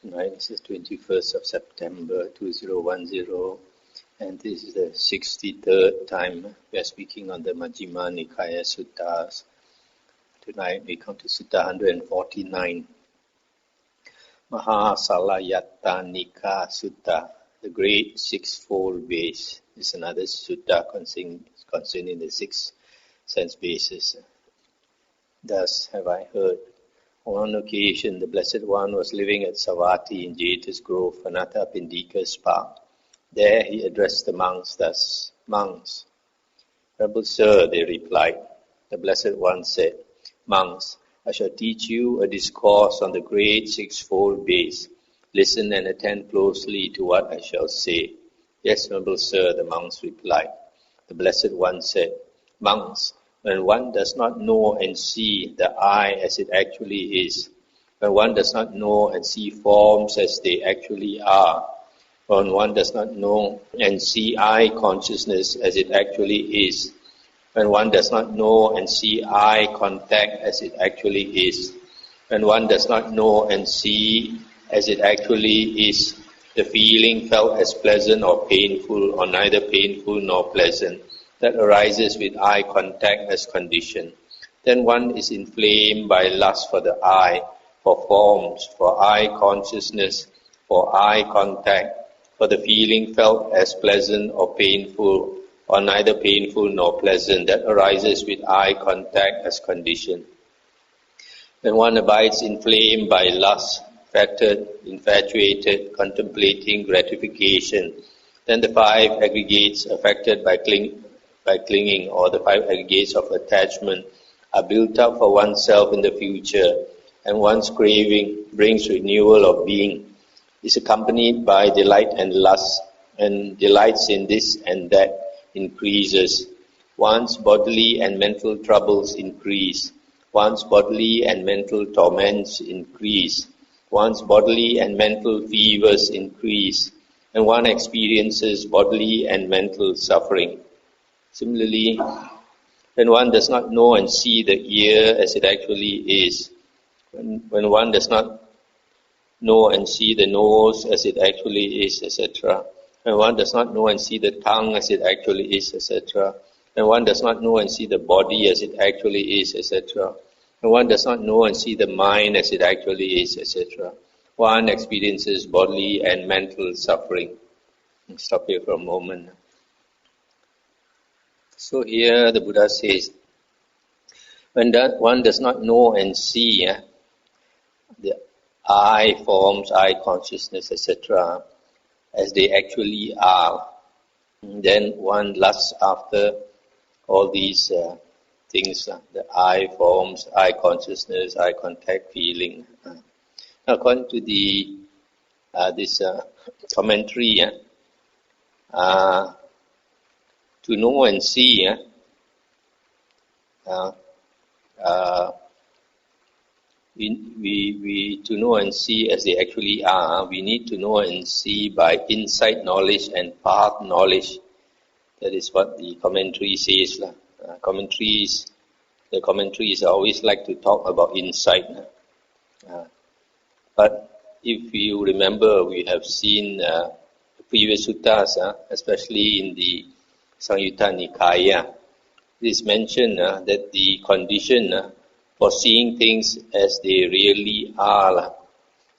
Tonight is the 21st of September 2010, and this is the 63rd time we are speaking on the Majjhima Nikaya Suttas. Tonight we come to Sutta 149. Mahasalayatanika Sutta, the great sixfold base, is another sutta concerning the six sense bases. Thus have I heard. On one occasion, the Blessed One was living at Savatthi in Jeta's Grove, Anathapindika's park. There he addressed the monks thus, "Monks." "Noble sir," they replied. The Blessed One said, "Monks, I shall teach you a discourse on the great sixfold base. Listen and attend closely to what I shall say." "Yes, noble sir," the monks replied. The Blessed One said, "Monks, when one does not know and see the I as it actually is, when one does not know and see forms as they actually are, when one does not know and see I consciousness as it actually is, when one does not know and see I contact as it actually is, when one does not know and see as it actually is the feeling felt as pleasant or painful or neither painful nor pleasant, that arises with eye contact as condition, then one is inflamed by lust for the eye, for forms, for eye consciousness, for eye contact, for the feeling felt as pleasant or painful, or neither painful nor pleasant, that arises with eye contact as condition. When one abides inflamed by lust, fettered, infatuated, contemplating gratification, then the five aggregates affected by clinging, or the five aggregates of attachment, are built up for oneself in the future, and one's craving brings renewal of being, is accompanied by delight and lust, and delights in this and that increases. One's bodily and mental troubles increase. One's bodily and mental torments increase. One's bodily and mental fevers increase, and one experiences bodily and mental suffering. Similarly, when one does not know and see the ear as it actually is, when one does not know and see the nose as it actually is, etc., when one does not know and see the tongue as it actually is, etc., when one does not know and see the body as it actually is, etc., when one does not know and see the mind as it actually is, etc., one experiences bodily and mental suffering. I'll stop here for a moment. So here the Buddha says, when one does not know and see the I forms, I consciousness, etc., as they actually are, then one lusts after all these things, the I forms, I consciousness, I contact, feeling. According to the this commentary, to know and see, we to know and see as they actually are, we need to know and see by insight knowledge and path knowledge. That is what the commentary says. The commentaries always like to talk about insight. But if you remember, we have seen the previous suttas, especially in the Samyutta Nikaya, it is mentioned that the condition for seeing things as they really are,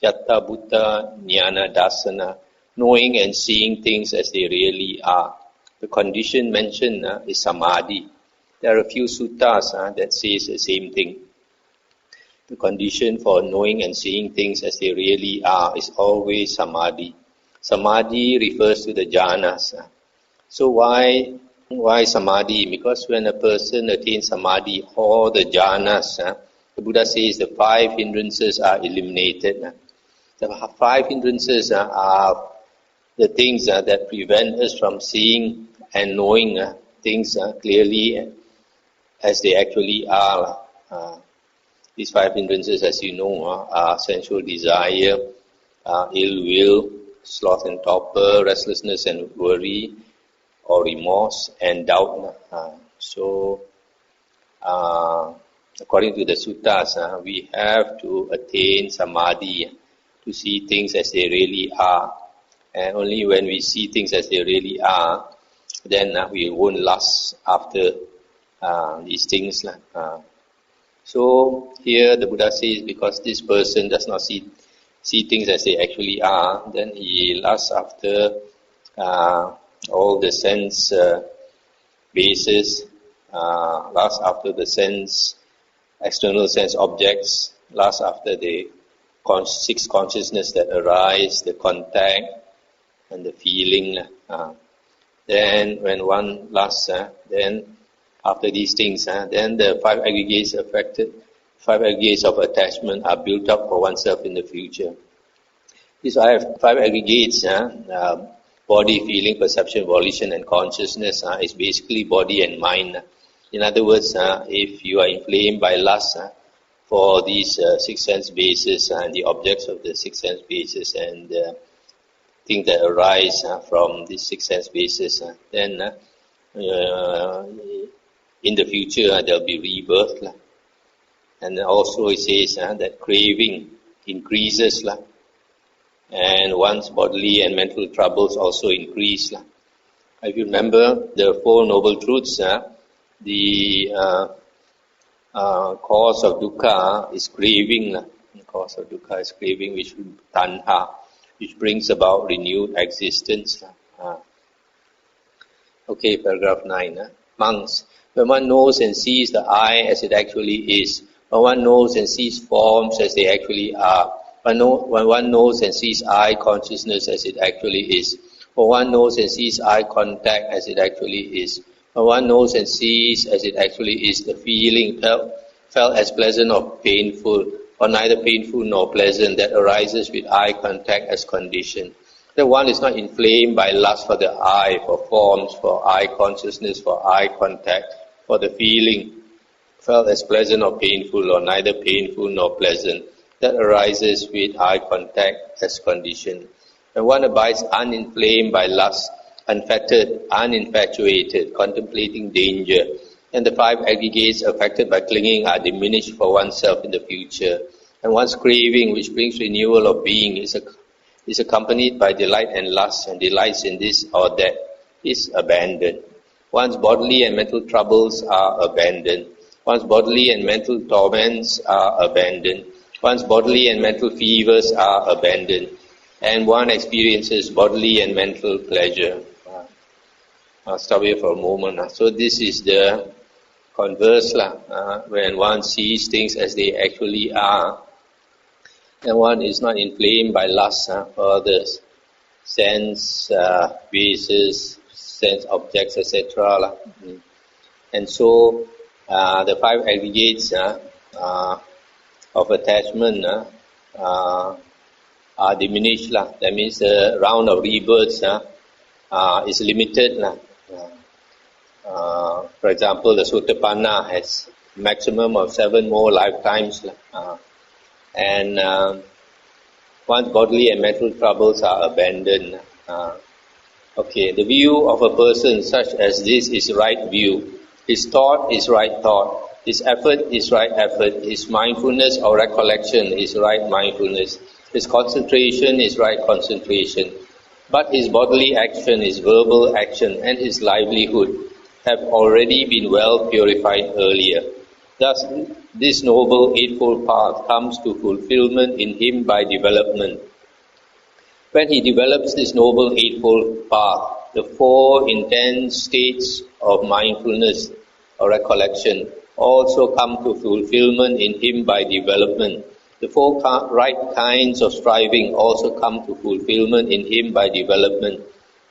yatta buddha jnana dasana, knowing and seeing things as they really are. The condition mentioned is samadhi. There are a few suttas that says the same thing. The condition for knowing and seeing things as they really are is always samadhi. Samadhi refers to the jhanas. So why samadhi? Because when a person attains samadhi, all the jhanas, the Buddha says the five hindrances are eliminated. The five hindrances are the things that prevent us from seeing and knowing things clearly as they actually are. These five hindrances, as you know, are sensual desire, ill will, sloth and torpor, restlessness and worry, or remorse and doubt. So, according to the suttas, we have to attain samadhi to see things as they really are. And only when we see things as they really are, then we won't lust after these things. So here the Buddha says, because this person does not see things as they actually are, then he lusts after all the sense bases, lusts after the external sense objects, lusts after the six consciousness that arise, the contact and the feeling. Then when one lusts, then after these things, then the five aggregates of attachment are built up for oneself in the future. These five aggregates, body, feeling, perception, volition and consciousness, is basically body and mind. In other words, if you are inflamed by lust for these six sense bases and the objects of the six sense bases and things that arise from these six sense bases, then in the future there will be rebirth. And also it says that craving increases, and one's bodily and mental troubles also increase. If you remember the Four Noble Truths, the cause of dukkha is craving. The cause of dukkha is craving, which is tanha, which brings about renewed existence. Okay, paragraph 9. Monks, when one knows and sees the I as it actually is, when one knows and sees forms as they actually are, when one knows and sees I consciousness as it actually is, when one knows and sees eye contact as it actually is, when one knows and sees as it actually is, the feeling felt as pleasant or painful, or neither painful nor pleasant, that arises with eye contact as condition. That one is not inflamed by lust for the eye, for forms, for eye consciousness, for eye contact, for the feeling felt as pleasant or painful, or neither painful nor pleasant, that arises with eye contact as condition. When one abides uninflamed by lust, unfettered, uninfatuated, contemplating danger, and the five aggregates affected by clinging are diminished for oneself in the future, and one's craving, which brings renewal of being, is accompanied by delight and lust, and delights in this or that, is abandoned. One's bodily and mental troubles are abandoned. One's bodily and mental torments are abandoned. One's bodily and mental fevers are abandoned. And one experiences bodily and mental pleasure. I'll stop here for a moment. So this is the converse, when one sees things as they actually are, and one is not inflamed by lust for others, sense bases, sense objects, etc. And so the five aggregates of attachment are diminished. That means the round of rebirths is limited. For example, the Sotapanna has maximum of 7 more lifetimes, and one's bodily and mental troubles are abandoned. Okay, the view of a person such as this is right view. His thought is right thought. His effort is right effort. His mindfulness or recollection is right mindfulness. His concentration is right concentration. But his bodily action, his verbal action, and his livelihood have already been well purified earlier. Thus, this noble eightfold path comes to fulfillment in him by development. When he develops this noble eightfold path, the 4 intense states of mindfulness or recollection also come to fulfillment in him by development. The 4 right kinds of striving also come to fulfillment in him by development.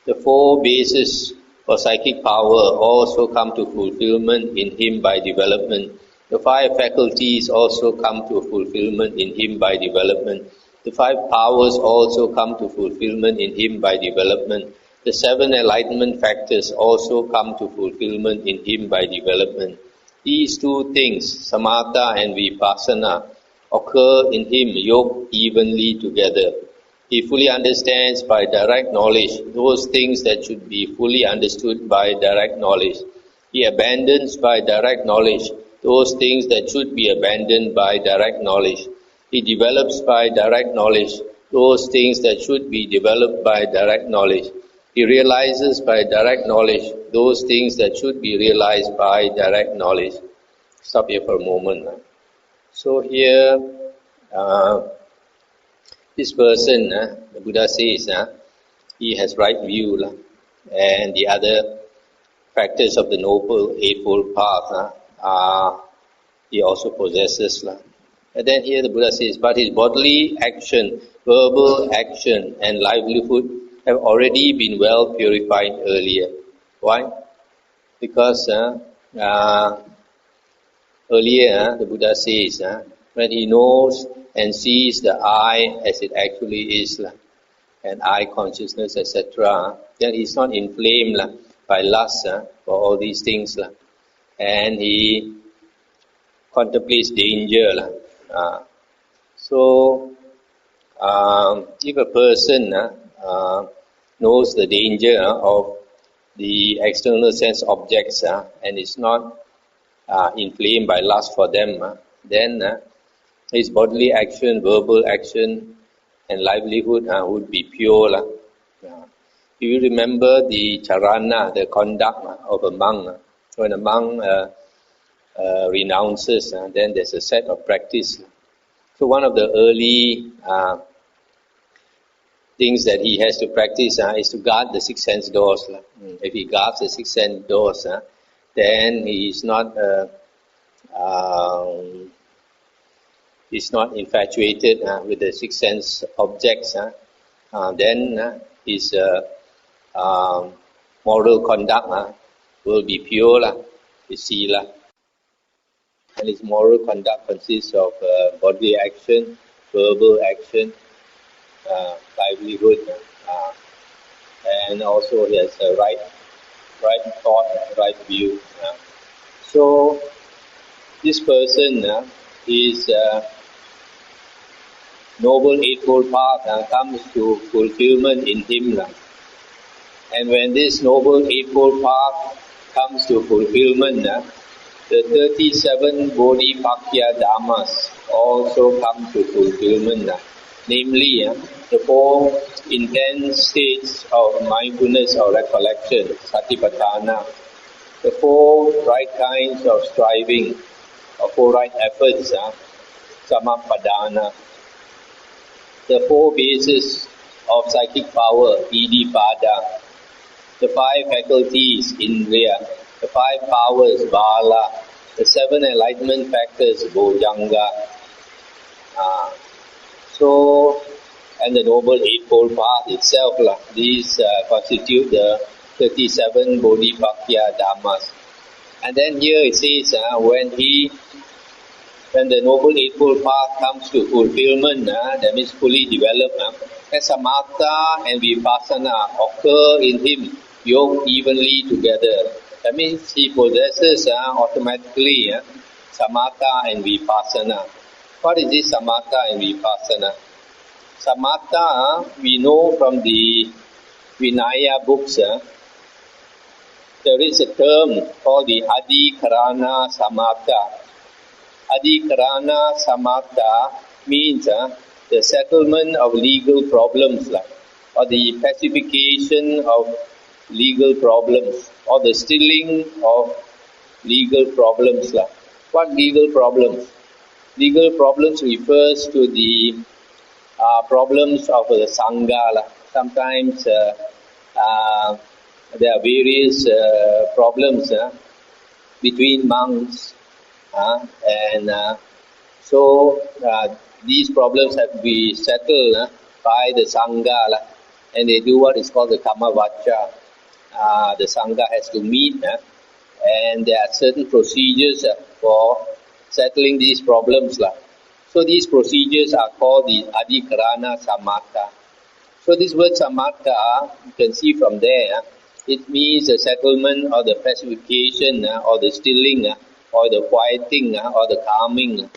The 4 bases for psychic power also come to fulfillment in him by development. The 5 faculties also come to fulfillment in him by development. The 5 powers also come to fulfillment in him by development. The 7 enlightenment factors also come to fulfillment in him by development. These 2 things, samatha and vipassana, occur in him yoked evenly together. He fully understands by direct knowledge those things that should be fully understood by direct knowledge. He abandons by direct knowledge those things that should be abandoned by direct knowledge. He develops by direct knowledge those things that should be developed by direct knowledge. He realizes by direct knowledge those things that should be realized by direct knowledge. Stop here for a moment. So here, this person, the Buddha says, he has right view, and the other factors of the Noble Eightfold Path, he also possesses. And then here the Buddha says, but his bodily action, verbal action, and livelihood have already been well purified earlier. Why? Because earlier the Buddha says, when he knows and sees the I as it actually is, and I consciousness, etc., then he's not inflamed by lust for all these things, and he contemplates danger. So, if a person knows the danger of the external sense objects and is not inflamed by lust for them, then his bodily action, verbal action, and livelihood would be pure. If you remember the charana, the conduct of a monk, when a monk renounces, then there's a set of practice. So one of the early things that he has to practice is to guard the six sense doors. If he guards the six sense doors, then he is not infatuated with the six sense objects. Then his moral conduct will be pure, his sila. And his moral conduct consists of bodily action, verbal action, livelihood, and also he has a right thought, right view. So this person, his Noble Eightfold Path comes to fulfillment in him. And when this Noble Eightfold Path comes to fulfillment, the 37 Bodhipakkya Dhammas also come to fulfillment. Namely, the 4 intense states of mindfulness or recollection, satipatthana, the 4 right kinds of striving, or 4 right efforts, samappadana, the 4 bases of psychic power, iddhipada, the 5 faculties, indriya, the 5 powers, bala, the 7 enlightenment factors, bojjhanga. And the Noble Eightfold Path itself, these constitute the 37 Bodhipakkya Dhammas. And then here it says, when the Noble Eightfold Path comes to fulfillment, that means fully developed, then samatha and vipassana occur in him, yoked evenly together. That means he possesses automatically samatha and vipassana. What is this samatha and vipassana? Samatha, we know from the Vinaya books, there is a term called the adhikarana samatha. Adhikarana samatha means the settlement of legal problems, or the pacification of legal problems, or the stilling of legal problems. What legal problems? Legal problems refers to the problems of the Sangha. Sometimes there are various problems between monks, and so these problems have to be settled by the Sangha, and they do what is called the Kama Vacha. The Sangha has to meet, and there are certain procedures for settling these problems. So these procedures are called the adhikarana samatha. So this word samatha, you can see from there, it means the settlement or the pacification or the stilling or the quieting or the calming.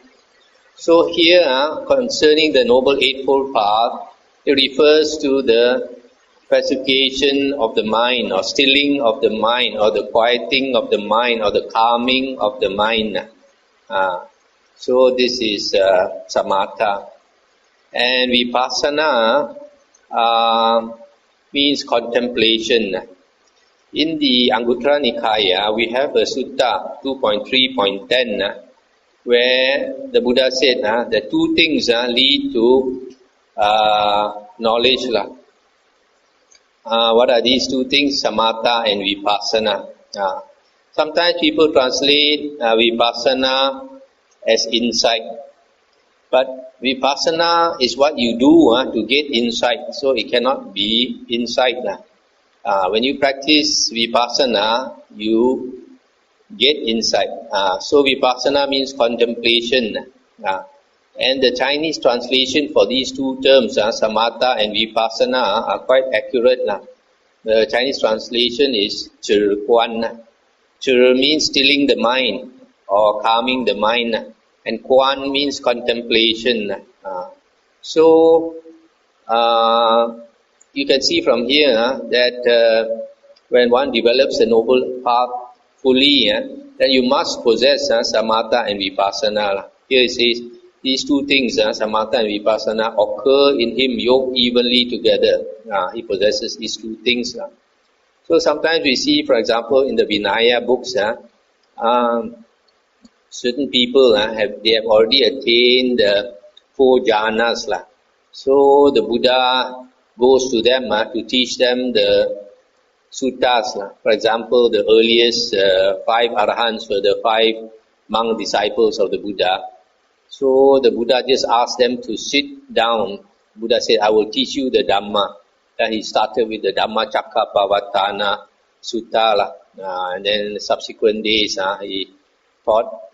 So here, concerning the Noble Eightfold Path, it refers to the pacification of the mind, or stilling of the mind, or the quieting of the mind, or the calming of the mind. So this is samatha. And vipassana means contemplation. In the Anguttara Nikaya, we have a sutta 2.3.10 where the Buddha said that two things lead to knowledge. What are these two things? Samatha and vipassana. Sometimes people translate vipassana as insight. But vipassana is what you do to get insight. So it cannot be insight. When you practice vipassana, you get insight. So vipassana means contemplation. And the Chinese translation for these two terms, samatha and vipassana, are quite accurate. The Chinese translation is chir quan. Chir means stilling the mind or calming the mind, and quan means contemplation. So you can see from here that when one develops the noble path fully, then you must possess samatha and vipassana. Here it says these two things, samatha and vipassana, occur in him yoked evenly together. He possesses these two things. So sometimes we see, for example, in the Vinaya books, certain people have already attained 4 jhanas. So the Buddha goes to them to teach them the suttas. For example, the earliest 5 arahants were the 5 monk disciples of the Buddha. So the Buddha just asked them to sit down. Buddha said, I will teach you the Dhamma. Then he started with the Dhammacakkappavattana Sutta. And then subsequent days he taught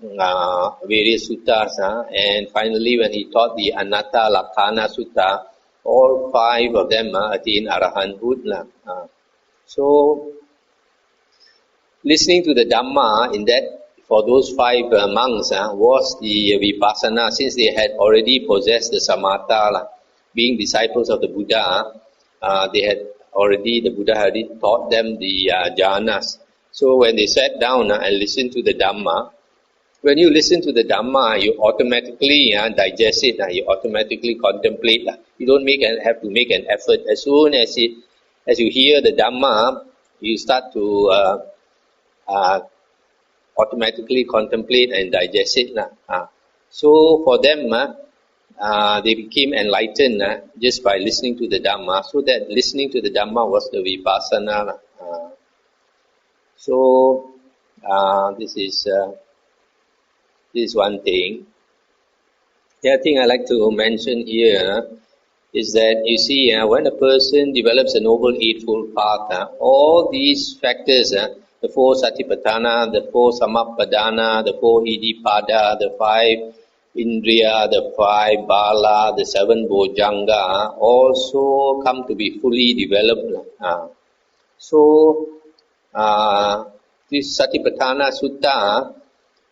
various suttas. And finally when he taught the Anatta Lakkhana Sutta, all 5 of them attained arahanthood. So listening to the Dhamma in that, for those 5 monks was the vipassana, since they had already possessed the samatha. Being disciples of the Buddha, the Buddha had already taught them the jhanas. So when they sat down and listened to the Dhamma, when you listen to the Dhamma, you automatically digest it, you automatically contemplate. You don't have to make an effort. As soon as you hear the Dhamma, you start to automatically contemplate and digest it. So for them, they became enlightened just by listening to the Dhamma. So that listening to the Dhamma was the vipassana. So this is one thing. The other thing I like to mention here is that you see, when a person develops a noble eightfold path, all these factors, the 4 satipatthana, the 4 samappadana, the 4 iddhipada, the 5 indriya, the 5 bala, the 7 bojjhanga, also come to be fully developed. So this Satipatthana Sutta,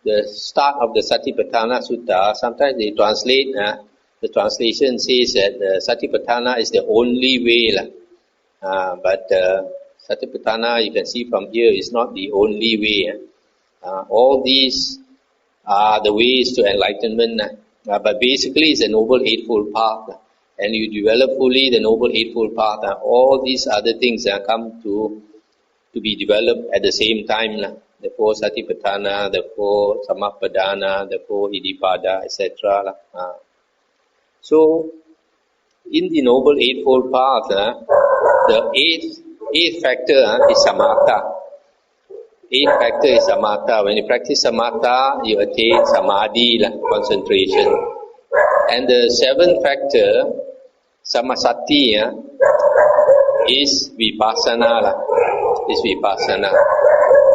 the start of the Satipatthana Sutta, sometimes they translate, the translation says that the Satipatthana is the only way. But Satipatthana, you can see from here, is not the only way. All these are the ways to enlightenment. But basically it's a Noble Eightfold Path. And you develop fully the Noble Eightfold Path. All these other things come to be developed at the same time. The 4 Satipatthana, the 4 Samappadana, the 4 Iddhipada, etc. So, in the Noble Eightfold Path, the eighth factor is Samatha. 8th factor is Samatha. When you practice Samatha, you attain Samadhi, concentration. And the 7th factor, Samasati, is Vipassana.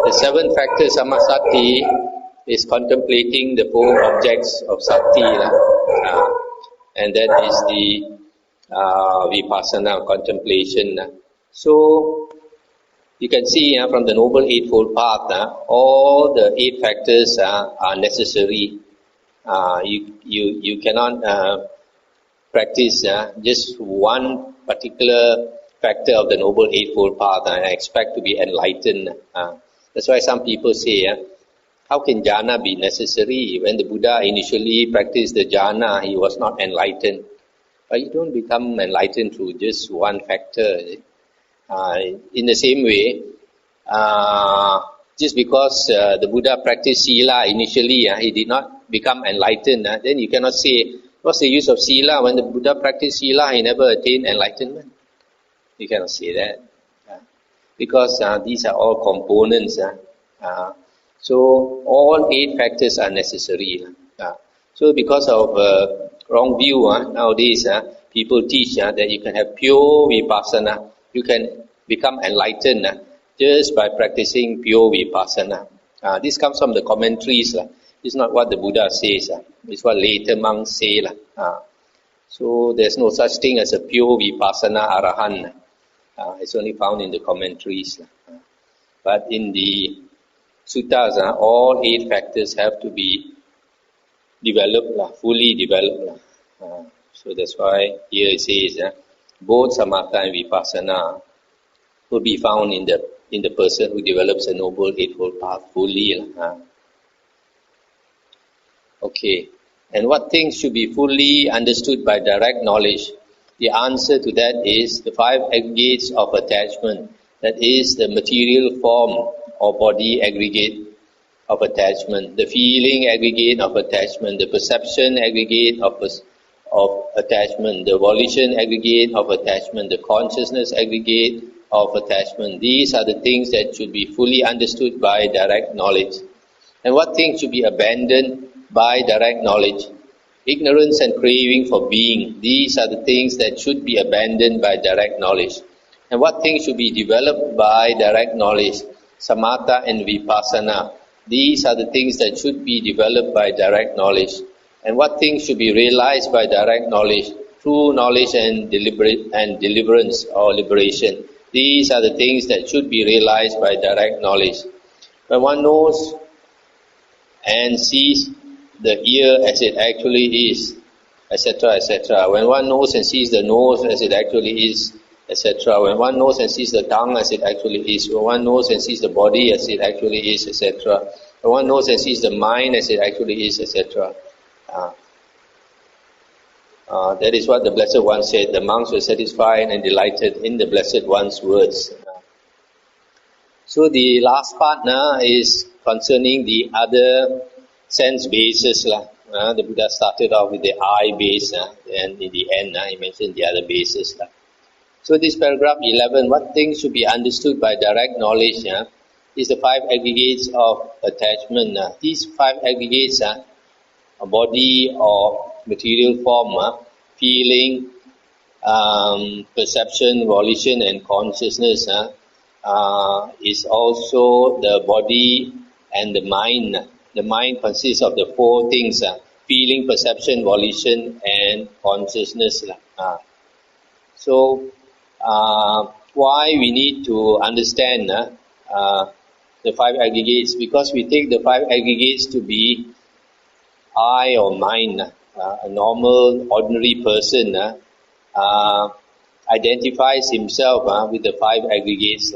The 7th factor, Samasati, is contemplating the 4 objects of Sati. And that is the Vipassana, contemplation. So, you can see from the Noble Eightfold Path, all the 8 factors are necessary. You cannot practice just one particular factor of the Noble Eightfold Path and expect to be enlightened. That's why some people say, how can jhana be necessary? When the Buddha initially practiced the jhana, he was not enlightened. But you don't become enlightened through just one factor. In the same way, just because the Buddha practiced Sila initially, he did not become enlightened, then you cannot say, what's the use of Sila? When the Buddha practiced Sila, he never attained enlightenment. You cannot say that. Because these are all components. So all 8 factors are necessary. So because of wrong view, nowadays people teach that you can have pure vipassana. You can become enlightened just by practicing pure vipassana. This comes from the commentaries. It's not what the Buddha says. It's what later monks say. So there's no such thing as a pure vipassana arahant. It's only found in the commentaries. But in the suttas, all 8 factors have to be developed, fully developed. So that's why here it says, both samatha and vipassana will be found in the person who develops a noble eightfold path fully. Okay. And what things should be fully understood by direct knowledge? The answer to that is the 5 aggregates of attachment. That is the material form or body aggregate of attachment, the feeling aggregate of attachment, the perception aggregate of attachment, the volition aggregate of attachment, the consciousness aggregate of attachment. These are the things that should be fully understood by direct knowledge. And what things should be abandoned by direct knowledge? Ignorance and craving for being. These are the things that should be abandoned by direct knowledge. And what things should be developed by direct knowledge? Samatha and vipassana. These are the things that should be developed by direct knowledge. And what things should be realized by direct knowledge? True knowledge and deliverance or liberation. These are the things that should be realized by direct knowledge. When one knows and sees the ear as it actually is, etc., etc. When one knows and sees the nose as it actually is, etc. When one knows and sees the tongue as it actually is, when one knows and sees the body as it actually is, etc. When one knows and sees the mind as it actually is, etc. That is what the Blessed One said. The monks were satisfied and delighted in the Blessed One's words. So the last part now is concerning the other sense bases. The Buddha started off with the eye base, and in the end he mentioned the other bases. So this paragraph 11, what things should be understood by direct knowledge is the 5 aggregates of attachment. These 5 aggregates a body or material form, feeling, perception, volition and consciousness is also the body and the mind. The mind consists of the 4 things, feeling, perception, volition and consciousness. So why we need to understand the 5 aggregates? Because we take the 5 aggregates to be I or mind. A normal, ordinary person identifies himself with the 5 aggregates.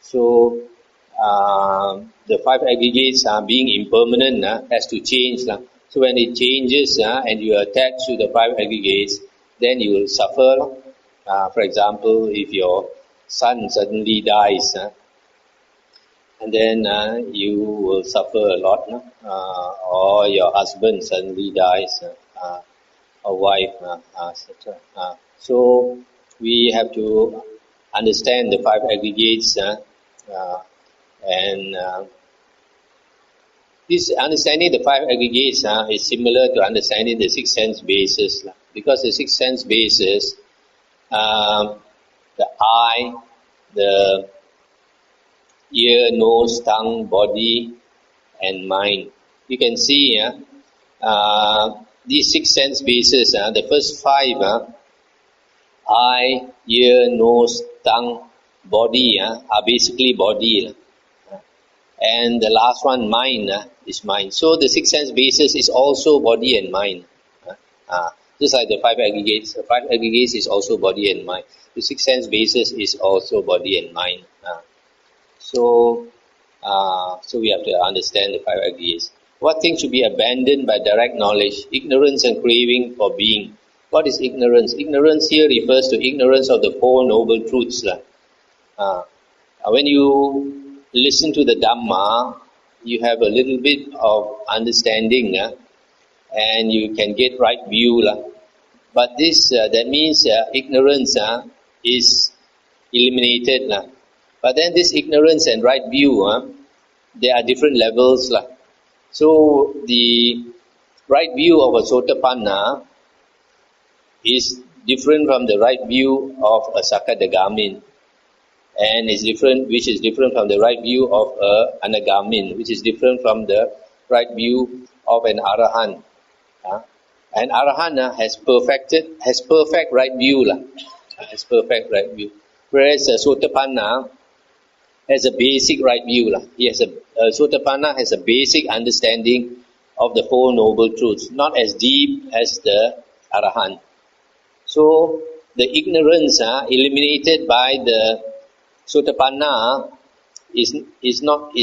So the 5 aggregates being impermanent has to change. So when it changes and you attach to the 5 aggregates, then you will suffer. For example, if your son suddenly dies, and then you will suffer a lot, or your husband suddenly dies, or wife, etc. So we have to understand the 5 aggregates, and this understanding the 5 aggregates is similar to understanding the 6 sense bases, because the 6 sense bases, the eye, the ear, nose, tongue, body and mind. You can see these 6 sense bases, the first 5, eye, ear, nose, tongue, body are basically body. And the last one, mind, is mind. So the 6 sense bases is also body and mind. Just like the 5 aggregates. The 5 aggregates is also body and mind. The 6 sense bases is also body and mind. So we have to understand the 5 aggregates. What things should be abandoned by direct knowledge? Ignorance and craving for being. What is ignorance? Ignorance here refers to ignorance of the Four Noble Truths. When you listen to the Dhamma, you have a little bit of understanding and you can get right view. But this that means ignorance is eliminated. But then this ignorance and right view, there are different levels. So the right view of a Sotapanna is different from the right view of a Sakadagamin, and is different, which is different from the right view of a Anagamin, which is different from the right view of an Arahant. An Arahant has perfect right view, has perfect right view. Whereas a Sotapanna has a basic right view. He has a Sotapanna has a basic understanding of the Four Noble Truths, not as deep as the Arahant. So the ignorance eliminated by the Sotapanna is not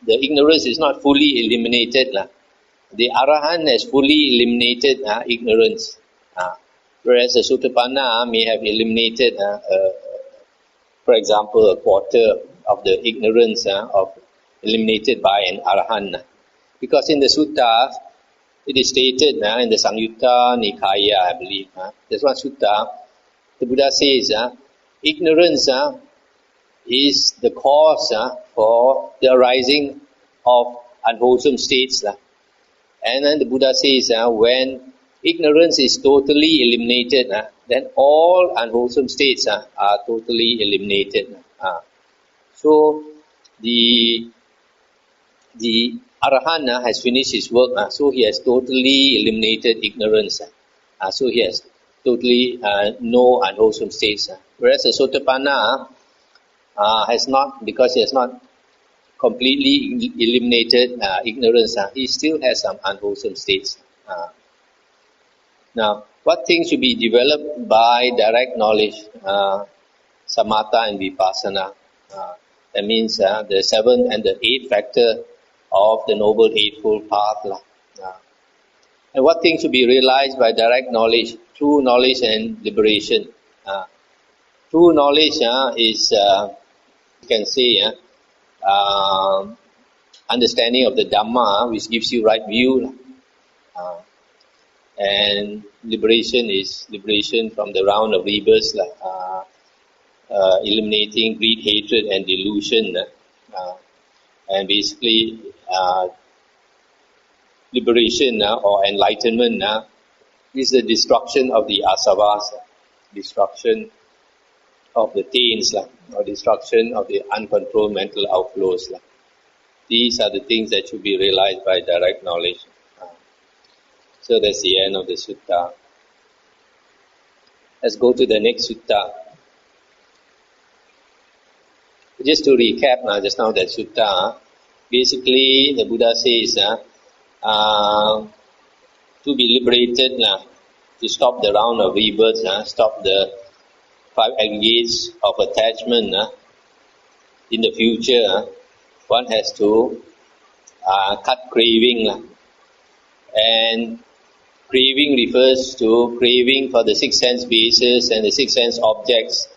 the ignorance is not fully eliminated. The Arahant has fully eliminated ignorance, whereas the Sotapanna may have eliminated, for example, a quarter of the ignorance eliminated by an Arahant. Because in the Sutta, it is stated in the Majjhima Nikaya, I believe. There's one Sutta, the Buddha says, ignorance is the cause for the arising of unwholesome states. And then the Buddha says, when ignorance is totally eliminated, then all unwholesome states are totally eliminated. So the Arahant has finished his work, so he has totally eliminated ignorance. So he has totally no unwholesome states. Whereas the Sotapanna has not, because he has not completely eliminated ignorance, he still has some unwholesome states. Now, what things should be developed by direct knowledge? Samatha and Vipassana. That means the 7th and the 8th factor of the Noble Eightfold Path. And what things should be realized by direct knowledge? True knowledge and liberation. True knowledge is, you can say, understanding of the Dhamma, which gives you right view. And liberation is liberation from the round of rebirths, eliminating greed, hatred and delusion. And basically, liberation or enlightenment is the destruction of the asavas, destruction of the taints, or destruction of the uncontrolled mental outflows. These are the things that should be realized by direct knowledge. So that's the end of the sutta. Let's go to the next sutta. Just to recap just now that sutta, basically the Buddha says to be liberated, to stop the round of rebirth, stop the 5 aggregates of attachment in the future, one has to cut craving. And craving refers to craving for the 6 sense bases and the 6 sense objects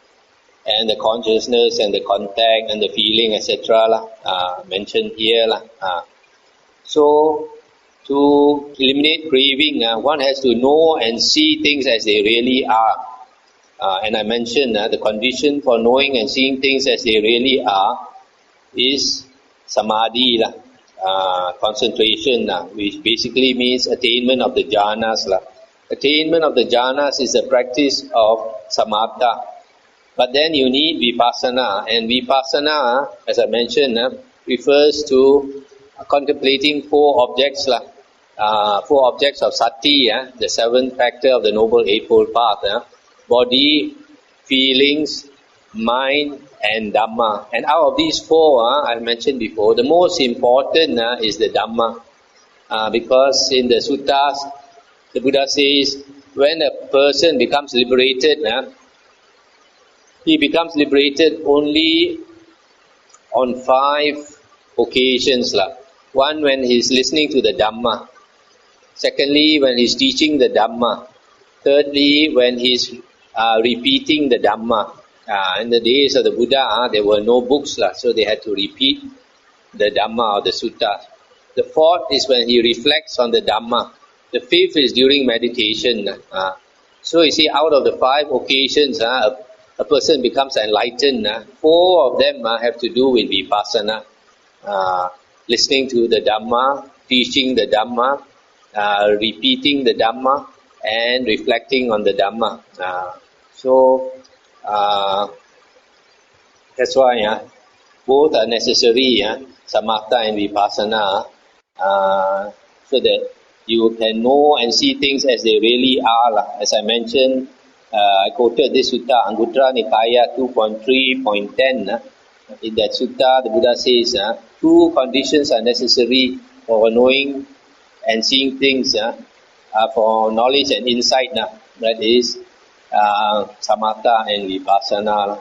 and the consciousness and the contact and the feeling, etc. Mentioned here. So, to eliminate craving, one has to know and see things as they really are. And I mentioned the condition for knowing and seeing things as they really are is samadhi, concentration, which basically means attainment of the jhanas. Attainment of the jhanas is the practice of samatha. But then you need vipassana, and vipassana, as I mentioned, refers to contemplating 4 objects, 4 objects of sati, the 7th factor of the Noble Eightfold Path, body, feelings, mind, and Dhamma. And out of these 4, I mentioned before, the most important is the Dhamma, because in the suttas, the Buddha says, when a person becomes liberated, he becomes liberated only on 5 occasions. One, when he is listening to the Dhamma. Secondly, when he's teaching the Dhamma. Thirdly, when he's repeating the Dhamma. In the days of the Buddha, there were no books, so they had to repeat the Dhamma or the Sutta. The fourth is when he reflects on the Dhamma. The fifth is during meditation. So you see, out of the 5 occasions, a person becomes enlightened. 4 of them have to do with vipassana. Listening to the Dhamma, teaching the Dhamma, repeating the Dhamma, and reflecting on the Dhamma. That's why both are necessary, samatha and vipassana, so that you can know and see things as they really are. As I mentioned, I quoted this sutta, Anguttara Nikaya 2.3.10. In that sutta, the Buddha says, 2 conditions are necessary for knowing and seeing things, for knowledge and insight. That is samatha and vipassana.